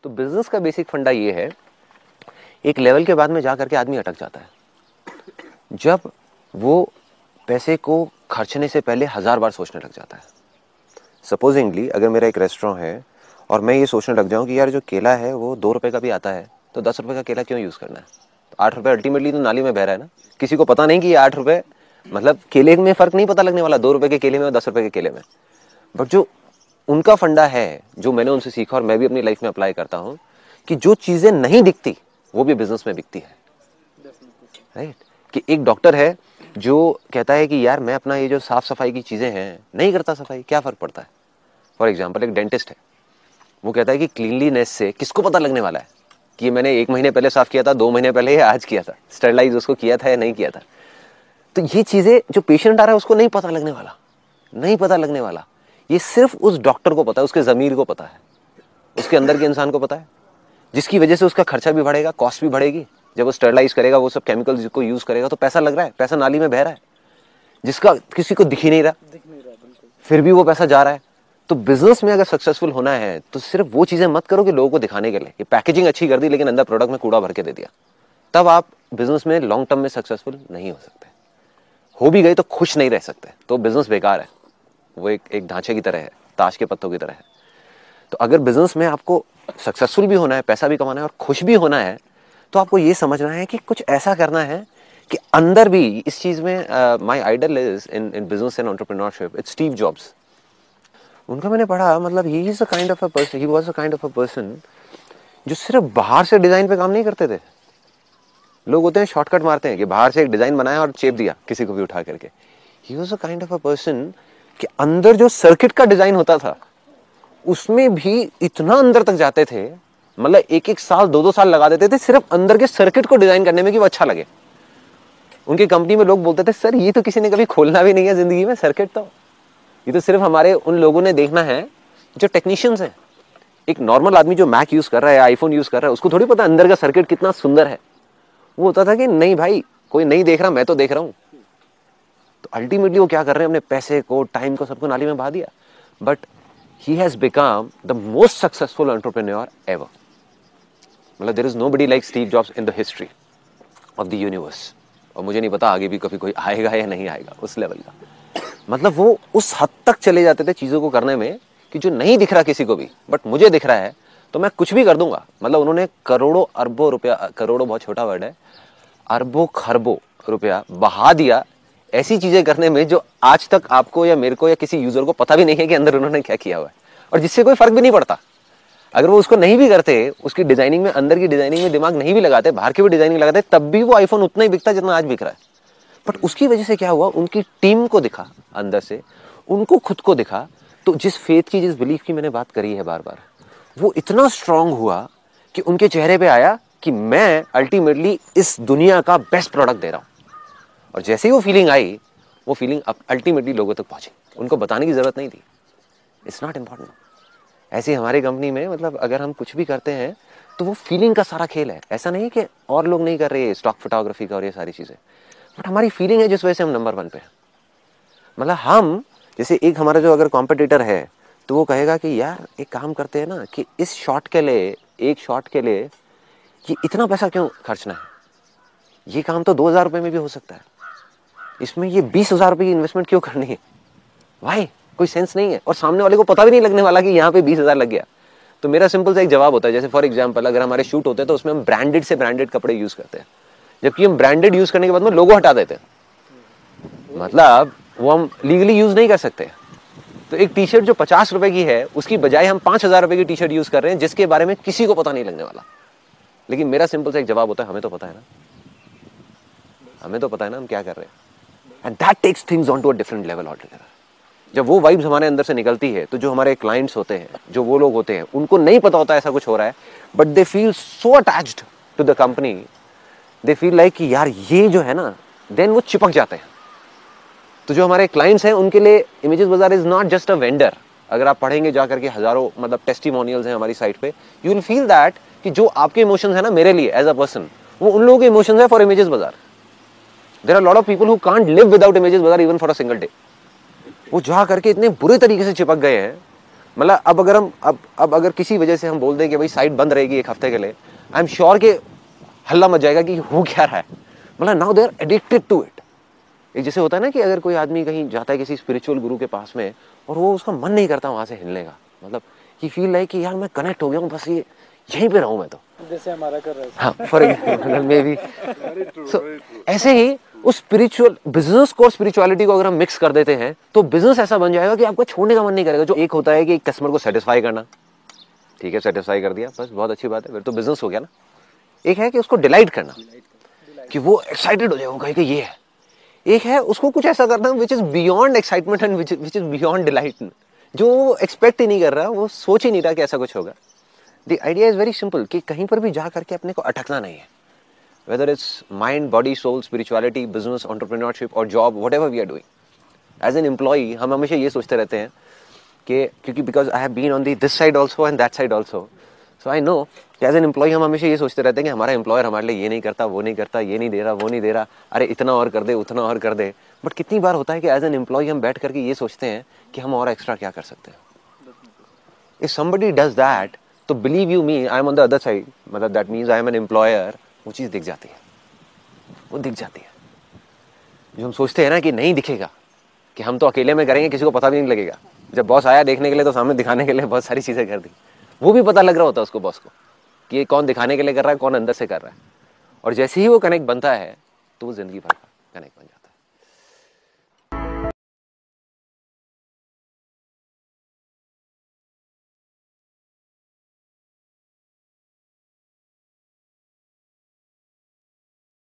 तो बिजनेस का बेसिक फंडा ये है, एक लेवल के बाद में जा करके आदमी अटक जाता है जब वो पैसे को खर्चने से पहले 1000 बार सोचने लग जाता है। सपोजिंगली अगर मेरा एक रेस्टोरेंट है और मैं ये सोचने लग जाऊं कि यार जो केला है वो 2 रुपए का भी आता है, तो 10 रुपए का केला क्यों यूज करना है? तो 8 रुपए अल्टीमेटली तो नाली में बह रहा है ना। किसी को पता नहीं कि ये 8 रुपए मतलब केले में फर्क नहीं पता लगने वाला 2 रुपए के केले में और 10 रुपए के केले में। बट जो उनका फंडा है, जो मैंने उनसे सीखा और मैं भी अपनी लाइफ में अप्लाई करता हूं, कि जो चीजें नहीं दिखती वो भी बिजनेस में बिकती है। राइट? कि एक डॉक्टर है जो कहता है कि यार मैं अपना ये जो साफ सफाई की चीजें हैं नहीं करता सफाई, क्या फर्क पड़ता है? फॉर एग्जाम्पल एक डेंटिस्ट है, वो कहता है कि क्लीनलीनेस से किसको पता लगने वाला है कि मैंने 1 महीने पहले साफ किया था, 2 महीने पहले या आज किया था, स्टरलाइज उसको किया था या नहीं किया था। तो ये चीजें जो पेशेंट आ रहा है उसको नहीं पता लगने वाला, नहीं पता लगने वाला। ये सिर्फ उस डॉक्टर को पता है, उसके जमीर को पता है, उसके अंदर के इंसान को पता है, जिसकी वजह से उसका खर्चा भी बढ़ेगा, कॉस्ट भी बढ़ेगी। जब वो स्टरलाइज करेगा, वो सब केमिकल्स को यूज करेगा, तो पैसा लग रहा है, पैसा नाली में बह रहा है, जिसका किसी को दिख ही नहीं रहा, फिर भी वो पैसा जा रहा है। तो बिजनेस में अगर सक्सेसफुल होना है तो सिर्फ वो चीजें मत करो कि लोगों को दिखाने के लिए, ये पैकेजिंग अच्छी कर दी लेकिन अंदर प्रोडक्ट में कूड़ा भर के दे दिया, तब आप बिजनेस में लॉन्ग टर्म में सक्सेसफुल नहीं हो सकते। हो भी गए तो खुश नहीं रह सकते, तो बिजनेस बेकार है। वो एक ढांचे की तरह है, ताश के पत्तों की तरह है। तो अगर बिजनेस में आपको सक्सेसफुल भी होना है, पैसा भी कमाना है और खुश भी होना है, तो आपको ये समझना है कि कुछ ऐसा करना है कि अंदर भी इस चीज में my idol is in business and entrepreneurship, it's Steve Jobs. उनका मैंने पढ़ा, मतलब ही is a kind of a person, he was a kind of a person जो सिर्फ बाहर से डिजाइन पे काम नहीं करते थे। लोग होते हैं शॉर्टकट मारते हैं कि बाहर से एक डिजाइन बनाया और चेप दिया किसी को भी उठा करके। ही was a kind of a person कि अंदर जो सर्किट का डिजाइन होता था उसमें भी इतना अंदर तक जाते थे, मतलब 1-1 साल 2-2 साल लगा देते थे सिर्फ अंदर के सर्किट को डिजाइन करने में कि वो अच्छा लगे। उनकी कंपनी में लोग बोलते थे सर ये तो किसी ने कभी खोलना भी नहीं है जिंदगी में सर्किट, तो ये तो सिर्फ हमारे उन लोगों ने देखना है जो टेक्नीशियंस हैं। एक नॉर्मल आदमी जो मैक यूज कर रहा है, आईफोन यूज कर रहा है, उसको थोड़ी पता अंदर का सर्किट कितना सुंदर है। वो होता था कि नहीं भाई कोई नहीं देख रहा, मैं तो देख रहा हूं। तो अल्टीमेटली वो क्या कर रहे हैं, अपने पैसे को, टाइम को, सबको नाली में बहा दिया। But he has become the most successful entrepreneur ever. मतलब there is nobody like Steve Jobs in the history of the universe. और मुझे नहीं पता आगे भी कभी कोई आएगा या नहीं आएगा उस लेवल का। मतलब वो उस हद तक चले जाते थे चीजों को करने में कि जो नहीं दिख रहा किसी को भी, बट मुझे दिख रहा है तो मैं कुछ भी कर दूंगा। मतलब उन्होंने करोड़ों अरबों रुपया, करोड़ों बहुत छोटा वर्ड है, अरबों खरबों रुपया बहा दिया ऐसी चीजें करने में जो आज तक आपको या मेरे को या किसी यूजर को पता भी नहीं है कि अंदर उन्होंने क्या किया हुआ है, और जिससे कोई फर्क भी नहीं पड़ता। अगर वो उसको नहीं भी करते, उसकी डिजाइनिंग में, अंदर की डिजाइनिंग में दिमाग नहीं भी लगाते, बाहर की भी डिजाइनिंग लगाते, तब भी वो आईफोन उतना ही बिकता जितना आज बिक रहा है। बट उसकी वजह से क्या हुआ, उनकी टीम को दिखा अंदर से, उनको खुद को दिखा। तो जिस फेथ की, जिस बिलीफ की मैंने बात करी है बार बार, वो इतना स्ट्रांग हुआ कि उनके चेहरे पे आया कि मैं अल्टीमेटली इस दुनिया का बेस्ट प्रोडक्ट दे रहा हूं। और जैसे ही वो फीलिंग आई, वो फीलिंग अल्टीमेटली लोगों तक पहुंची, उनको बताने की जरूरत नहीं थी। It's not important. ऐसी हमारी कंपनी में, मतलब अगर हम कुछ भी करते हैं तो वो फीलिंग का सारा खेल है। ऐसा नहीं कि और लोग नहीं कर रहे स्टॉक फोटोग्राफी का और ये सारी चीजें, बट हमारी फीलिंग है जिस वजह से हम नंबर 1 पे हैं। मतलब हम, जैसे एक हमारा जो अगर कॉम्पिटिटर है तो वो कहेगा कि यार एक काम करते हैं ना कि इस शॉट के लिए, एक शॉट के लिए कि इतना पैसा क्यों खर्चना है, ये काम तो 2000 रुपए में भी हो सकता है, इसमें ये 20,000 रुपए की इन्वेस्टमेंट क्यों करनी है भाई, कोई सेंस नहीं है। और सामने वाले को पता भी नहीं लगने वाला कि यहाँ पे 20,000 लग गया। तो मेरा सिंपल सा एक जवाब होता है, जैसे फॉर एग्जांपल अगर हमारे शूट होते हैं तो उसमें हम ब्रांडेड से ब्रांडेड कपड़े यूज करते हैं, जबकि हम ब्रांडेड यूज करने के बाद में लोगो हटा देते हैं। मतलब वो हम लीगली यूज नहीं कर सकते। तो एक टी शर्ट जो 50 रुपए की है, उसकी बजाय हम 5,000 रुपए की टी शर्ट यूज कर रहे हैं, जिसके बारे में किसी को पता नहीं लगने वाला। लेकिन मेरा सिंपल सा एक जवाब होता है, हमें तो पता है ना, हमें तो पता है ना हम क्या कर रहे हैं। And that takes things on to a different level altogether. जब वो वाइब्स हमारे अंदर से निकलती है तो जो हमारे क्लाइंट्स होते हैं, जो वो लोग होते हैं, उनको नहीं पता होता ऐसा कुछ हो रहा है, but they feel so attached to the company, they feel like कि यार ये जो है ना, देन वो चिपक जाते हैं। तो जो हमारे क्लाइंट्स हैं उनके लिए इमेजेस बाजार is not just a vendor. अगर आप पढ़ेंगे जाकर के हजारों मतलब टेस्टिमोनियल्स हैं हमारी साइट पे, यू विल फील दैट कि जो आपके इमोशंस है ना मेरे लिए एज अ पर्सन, वो उन लोगों के इमोशंस है for images Bazaar. There are lot of people who can't live without images Bazaar even for a single day. वो जा करके इतने बुरे तरीके से चिपक गए हैं, मतलब अब अगर हम अब अगर किसी वजह से हम बोल दें कि भाई साइट बंद रहेगी एक हफ्ते के लिए, आई एम श्योर कि हल्ला मच जाएगा कि हो क्या रहा है। मतलब now they are addicted to it. एक जैसे होता है ना कि अगर कोई आदमी कहीं जाता है किसी स्पिरिचुअल गुरु के पास में और वो उसका मन नहीं करता वहां से हिलने का, मतलब ही फील लाइक कि यार मैं कनेक्ट हो गया हूँ, बस ये यहीं पे रहूं मैं तो, जैसे हमारा कर रहा है। हाँ फॉर एग्जाम्पल मे बी। सो ऐसे ही उस स्पिरिचुअल बिजनेस को स्पिरिचुअलिटी को अगर हम मिक्स कर देते हैं तो बिजनेस ऐसा बन जाएगा कि आपको छोड़ने का मन नहीं करेगा। जो एक होता है कि कस्टमर को सेटिस्फाई करना, ठीक है सेटिस्फाई कर दिया बस बहुत अच्छी बात है, फिर तो बिजनेस हो गया ना। एक है कि उसको डिलाइट करना, कि वो एक्साइटेड हो जाए, वो कहे कि ये है। एक है उसको कुछ ऐसा करना which is beyond excitement and which is beyond delight, जो एक्सपेक्ट ही नहीं कर रहा, वो सोच ही नहीं रहा कि ऐसा कुछ होगा। The idea is very simple कि कहीं पर भी जा करके अपने को अटकना नहीं है, whether it's mind body soul spirituality business entrepreneurship और job whatever we are doing. As an employee हम हमेशा ये सोचते रहते हैं कि क्योंकि because I have been on the this side also and that side also, so I know as an employee हम हमेशा ये सोचते रहते हैं कि हमारा एम्प्लॉयर हमारे लिए ये नहीं करता, वो नहीं करता, ये नहीं दे रहा, वो नहीं दे रहा, अरे इतना और कर दे, उतना और कर दे। बट कितनी बार होता है कि एज एन एम्प्लॉय हम बैठ करके ये सोचते हैं कि हम और एक्स्ट्रा क्या कर सकते हैं। इफ समबडी डज दैट तो believe you me I am on the other side, मतलब that means I am an employer. वो चीज दिख जाती है, वो दिख जाती है। जो हम सोचते हैं ना कि नहीं दिखेगा, कि हम तो अकेले में करेंगे, किसी को पता भी नहीं लगेगा, जब बॉस आया देखने के लिए तो सामने दिखाने के लिए बहुत सारी चीजें कर दी, वो भी पता लग रहा होता है उसको बॉस को कि ये कौन दिखाने के लिए कर रहा है, कौन अंदर से कर रहा है। और जैसे ही वो कनेक्ट बनता है तो वो जिंदगी भर का कनेक्ट बन जाता है।